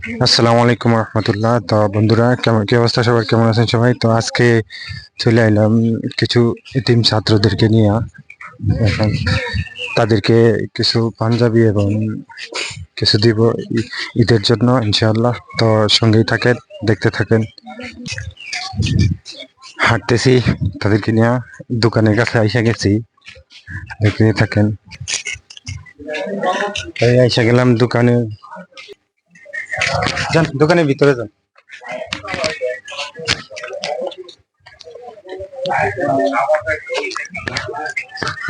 আসসালামু আলাইকুম রহমতুল্লাহ। তো বন্ধুরা, কেমন কি অবস্থা সবার, কেমন আছেন সবাই? তো আজকে চলে এলাম কিছু এতিম ছাত্রদেরকে নিয়ে। এখন তাদেরকে কিছু পাঞ্জাবি এবং কিছু দিব ঈদের জন্য ইনশাআল্লাহ। তো সঙ্গেই থাকেন, দেখতে থাকেন। হাঁটতেছি তাদেরকে নিয়ে, দোকানের কাছে আইসা গেছি, দেখতে থাকেন। এই আইসা গেলাম দোকানে, যান দোকানের ভিতরে যান।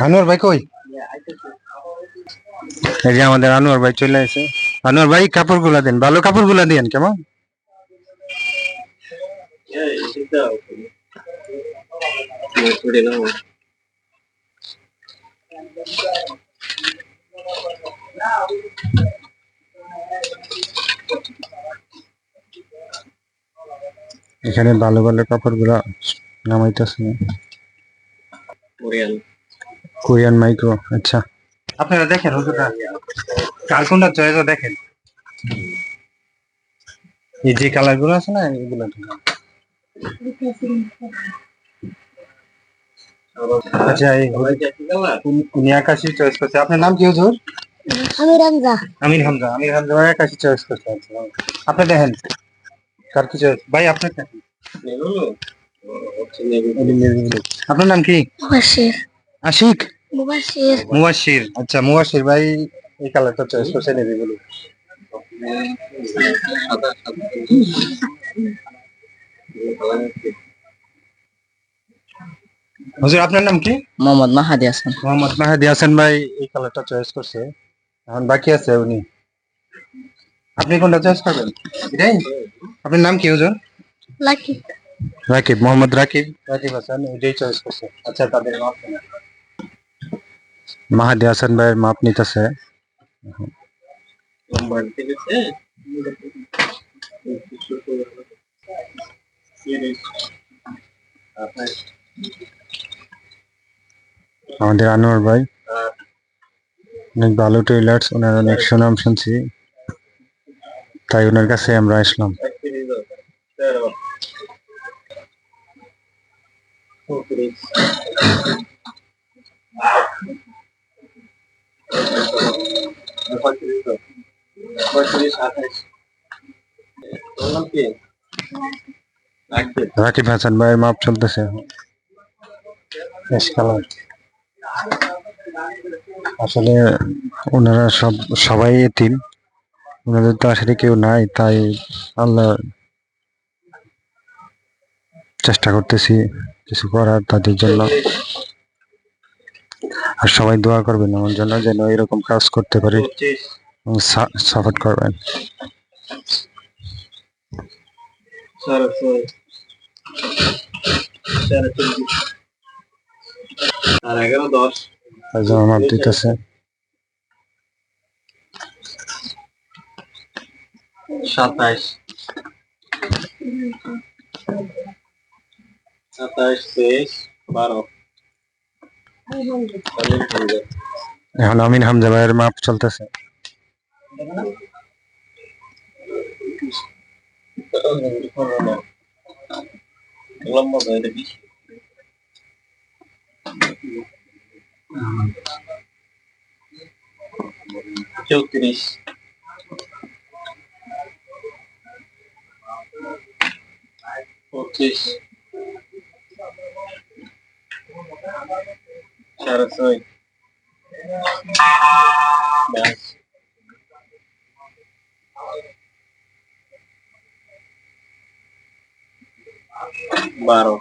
আনোয়ার ভাই কই? এই যে আমাদের আনোয়ার ভাই চলে আসে। আনোয়ার ভাই, কাপড়গুলা দেন, ভালো কাপড়গুলা দেন কেমন। এখানে ভালো ভালো কাপড়গুলা নামাইতেছে। কোরিয়ান মাইক্রো, আচ্ছা। আপনারা দেখেন হুজুররা, কার কোনটা চয়েস দেখেন। এই যে কালার গুলো আছে না, এগুলো আচ্ছা। উনি আকাশি চয়েস করছে। আপনার নাম কি হুজুর? আমির হামজা। আমির হামজা, আমির হামজা ভাই আকাশি চয়েস করছে। আচ্ছা, আপনি দেখেন কার কি চয়েস। ভাই আপনার দেখেন। আপনার নাম কি? মুবাশশির। আশিক? মুবাশশির। মুবাশশির, আচ্ছা মুবাশশির ভাই এই কালারটা চয়েস করছে, নেভি ব্লু। হুজুর আপনার নাম কি? মোহাম্মদ মাহাদি হাসান। মোহাম্মদ মাহাদি হাসান ভাই এই কালারটা চয়েস করছে। এখন বাকি আছে উনি। আপনি কোনটা চয়েস করবেন? এটাই। আপনার নাম কি হুজুর? লাকি। রাকিব, মোহাম্মদ রাকিব। রাকিব হাসান এটাই চয়েস করছে। আচ্ছা, তাদের মাপ নেন। মাহাদি হাসান ভাইয়ের মাপ নিতেছে। আমাদের আনোয়ার ভাই অনেক ভালো টেইলার্স, ওনার অনেক সুনাম শুনছি, তাই ওনার কাছে আমরা আসলাম। রাকিব হাসান ভাইয়ের মাপ চলতেছে। বেশ কালার। আসলে ওনারা সবাই এতিম, ওনাদের তো আসলে কেউ নাই, তাই আল্লাহ চেষ্টা করতেছি কিছু করার তাদের জন্য। আর সবাই দোয়া করবেন আমার জন্য, যেন এরকম কাজ করতে পারি এবং সাপোর্ট করবেন। মাপ দিতেছে। 27, 23, 12। এখন আমিন হামজা ভাইয়ের মাপ চলতেছে। লম্বা ধরে দিস। 34, 25, 6.5, 10, 12,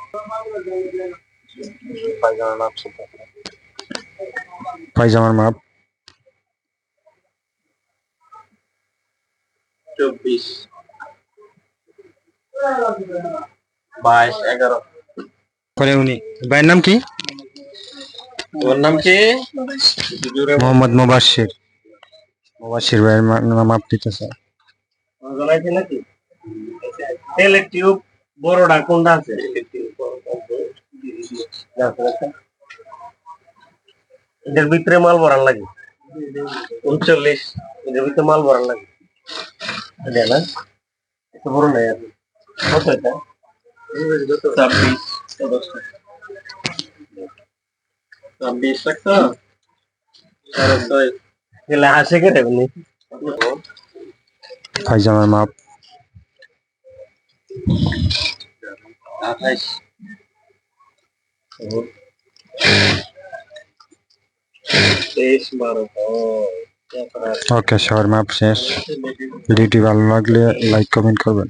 পায়জামার মাপ চলতেছে। পায়জামার মাপ 24, 22, 11। করে উনি। ভাইয়ের নাম কি? তোর নাম কি? মোহাম্মদ মুবাশশির। মুবাশশির ভাইয়ের মাপ দিতেছে। জানাইছে নাকি? তেলের টিউব বড়টা কোনটা আছে? এদের ভিতরে মাল ভরার লাগে 39, এদের ভিতরে মাল ভরার লাগে। এটা না এত বড় নাই আর কত এটা 26 26 রাখছো সাড়ে ছয় গেলে আসে কে রে উনি পায়জামার মাপ 28 23 12 ওকে, সবার মাপ শেষ। ভিডিওটি ভালো লাগলে লাইক কমেন্ট করবেন।